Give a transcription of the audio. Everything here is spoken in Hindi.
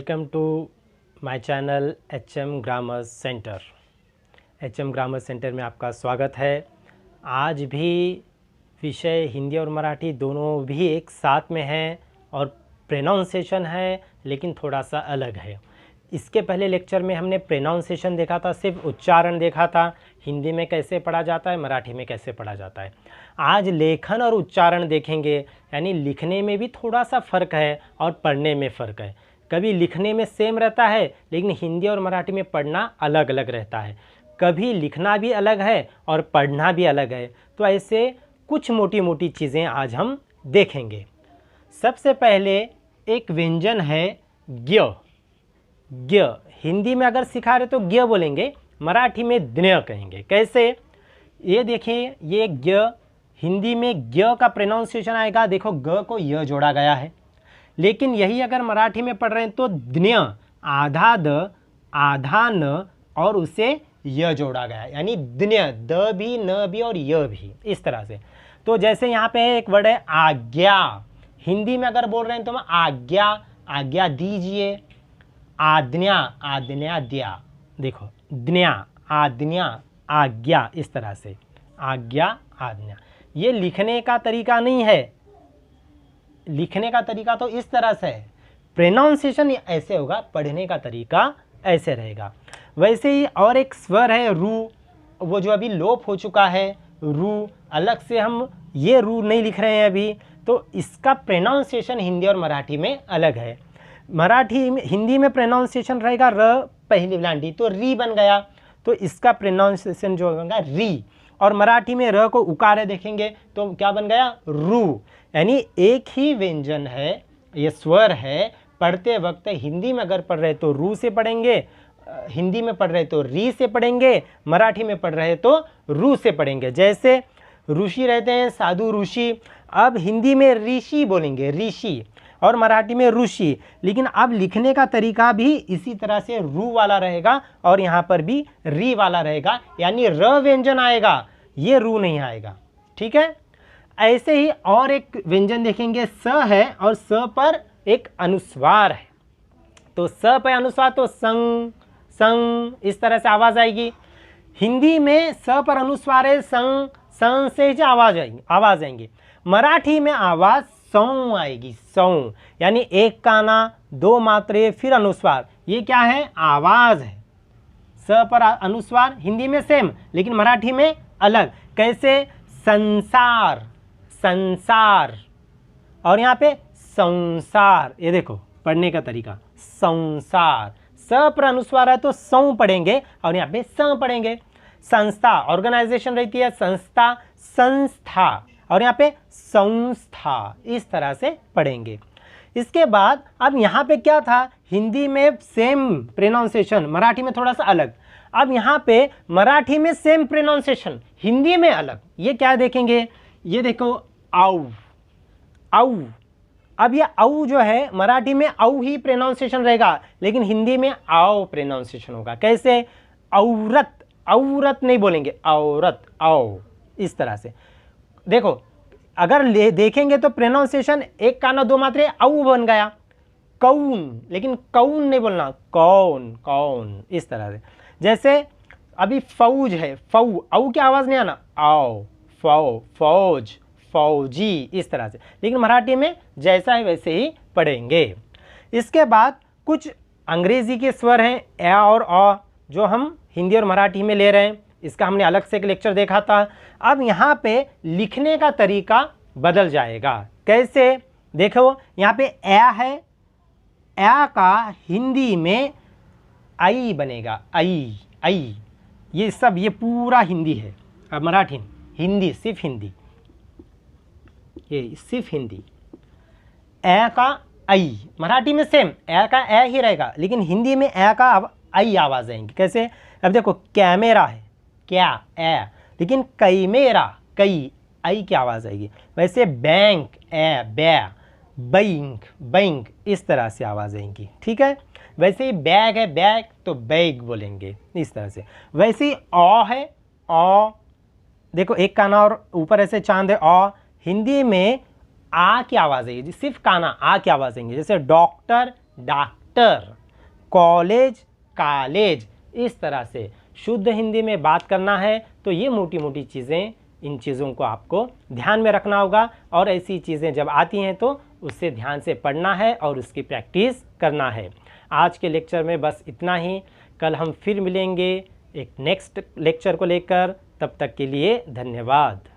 Welcome to my channel HM grammar centre. HM grammar centre में आपका स्वागत है। आज भी विषय हिंदी और मराठी दोनों भी एक साथ में हैं और प्रोनाउंसिएशन है लेकिन थोड़ा सा अलग है। इसके पहले लेक्चर में हमने प्रोनाउंसिएशन देखा था, सिर्फ उच्चारण देखा था, हिंदी में कैसे पढ़ा जाता है, मराठी में कैसे पढ़ा जाता है। आज लेखन और उच्चारण देखेंगे, यानी लिखने में भी थोड़ा सा फ़र्क है और पढ़ने में फ़र्क है। कभी लिखने में सेम रहता है लेकिन हिंदी और मराठी में पढ़ना अलग अलग रहता है। कभी लिखना भी अलग है और पढ़ना भी अलग है। तो ऐसे कुछ मोटी मोटी चीज़ें आज हम देखेंगे। सबसे पहले एक व्यंजन है ज्ञ। ज्ञ हिंदी में अगर सिखा रहे तो ज्ञ बोलेंगे, मराठी में द्न्य कहेंगे। कैसे? ये देखिए, ये ज्ञ हिंदी में ज्ञ का प्रोनाउंसिएशन आएगा। देखो ग को य जोड़ा गया है, लेकिन यही अगर मराठी में पढ़ रहे हैं तो द्न्य आधा द आधा न और उसे य जोड़ा गया है, यानी द्न्य, द भी न भी और य भी, इस तरह से। तो जैसे यहाँ पे एक वर्ड है आज्ञा। हिंदी में अगर बोल रहे हैं तो मैं आज्ञा, आज्ञा दीजिए। आज्ञा, आज्ञा दिया, देखो द्न्या, आज्ञा, आज्ञा, इस तरह से आज्ञा, आज्ञा। ये लिखने का तरीका नहीं है, लिखने का तरीका तो इस तरह से है, प्रोनाउंसिएशन ऐसे होगा, पढ़ने का तरीका ऐसे रहेगा। वैसे ही और एक स्वर है रू, वो जो अभी लोप हो चुका है, रू। अलग से हम ये रू नहीं लिख रहे हैं अभी, तो इसका प्रोनाउंसिएशन हिंदी और मराठी में अलग है। मराठी में, हिंदी में प्रोनाउंसिएशन रहेगा र पहली लांडी, तो री बन गया, तो इसका प्रोनाउंसिएशन जो होगा री। और मराठी में र को उकार देखेंगे तो क्या बन गया? रू। यानी एक ही व्यंजन है, ये स्वर है। पढ़ते वक्त हिंदी में अगर पढ़ रहे तो रू से पढ़ेंगे, हिंदी में पढ़ रहे तो री से पढ़ेंगे, मराठी में पढ़ रहे तो रू से पढ़ेंगे। जैसे ऋषि रहते हैं, साधु ऋषि। अब हिंदी में ऋषि बोलेंगे, ऋषि, और मराठी में ऋषि। लेकिन अब लिखने का तरीका भी इसी तरह से रू वाला रहेगा और यहाँ पर भी री वाला रहेगा, यानी र व्यंजन आएगा, ये रू नहीं आएगा। ठीक है। ऐसे ही और एक व्यंजन देखेंगे, स है और स पर एक अनुस्वार है, तो स पर अनुस्वार तो संग, संग, इस तरह से आवाज़ आएगी। हिंदी में स पर अनुस्वार है संग, संग से ही आवाज़ आएंगी। मराठी में आवाज़ सौ आएगी, सौ, यानी एक काना, दो मात्रे, फिर अनुस्वार। ये क्या है? आवाज़ है। स पर अनुस्वार हिंदी में सेम लेकिन मराठी में अलग। कैसे? संसार, संसार, और यहाँ पे संसार। ये देखो पढ़ने का तरीका, संसार। स पर अनुस्वार है तो सौ पढ़ेंगे और यहाँ पे स पढ़ेंगे। संस्था, ऑर्गेनाइजेशन रहती है, संस्था, संस्था, और यहाँ पे संस्था, इस तरह से पढ़ेंगे। इसके बाद अब यहाँ पे क्या था? हिंदी में सेम प्रोनाउंसिएशन, मराठी में थोड़ा सा अलग। अब यहाँ पे मराठी में सेम प्रोनाउंसिएशन, हिंदी में अलग। ये क्या देखेंगे? ये देखो आउ, आउ। अब ये आउ जो है मराठी में आउ ही प्रोनाउंसिएशन रहेगा, लेकिन हिंदी में आओ प्रोनाउंसिएशन होगा। कैसे? औरत, औरत नहीं बोलेंगे, औरत, आओ, इस तरह से। देखो अगर देखेंगे तो प्रोनाउंसिएशन एक काना दो मात्रे औ बन गया, कौन, लेकिन कौन नहीं बोलना, कौन, कौन, इस तरह से। जैसे अभी फौज है, फौ, औ की आवाज़ नहीं आना, आओ, फौ, फौज, फौजी, इस तरह से। लेकिन मराठी में जैसा है वैसे ही पढ़ेंगे। इसके बाद कुछ अंग्रेजी के स्वर हैं ए और अ, जो हम हिंदी और मराठी में ले रहे हैं। इसका हमने अलग से एक लेक्चर देखा था। अब यहाँ पे लिखने का तरीका बदल जाएगा। कैसे? देखो यहाँ पे ए है, ए का हिंदी में आई बनेगा, आई, आई। ये सब, ये पूरा हिंदी है। अब मराठी, हिंदी, सिर्फ हिंदी, ये सिर्फ हिंदी। ए का आई, मराठी में सेम ए का ए ही रहेगा, लेकिन हिंदी में ए का अब आई आवाज़ आएंगी। कैसे? अब देखो कैमेरा है, क्या, ए, लेकिन कैमेरा, कई, आई की आवाज़ आएगी। वैसे बैंक, ए, बै, बैंक, बैंक, इस तरह से आवाज़ आएंगी। ठीक है। वैसे ही बैग है, बैग, तो बैग बोलेंगे, इस तरह से। वैसे ही अ है, अ, देखो एक काना और ऊपर ऐसे चांद है, अ। हिंदी में आ की आवाज़ आएगी, सिर्फ काना आ की आवाज़ आएंगी। जैसे doctor, doctor, sector, college, college, इस तरह से शुद्ध हिंदी में बात करना है तो ये मोटी मोटी चीज़ें, इन चीज़ों को आपको ध्यान में रखना होगा और ऐसी चीज़ें जब आती हैं तो उससे ध्यान से पढ़ना है और उसकी प्रैक्टिस करना है। आज के लेक्चर में बस इतना ही। कल हम फिर मिलेंगे एक नेक्स्ट लेक्चर को लेकर। तब तक के लिए धन्यवाद।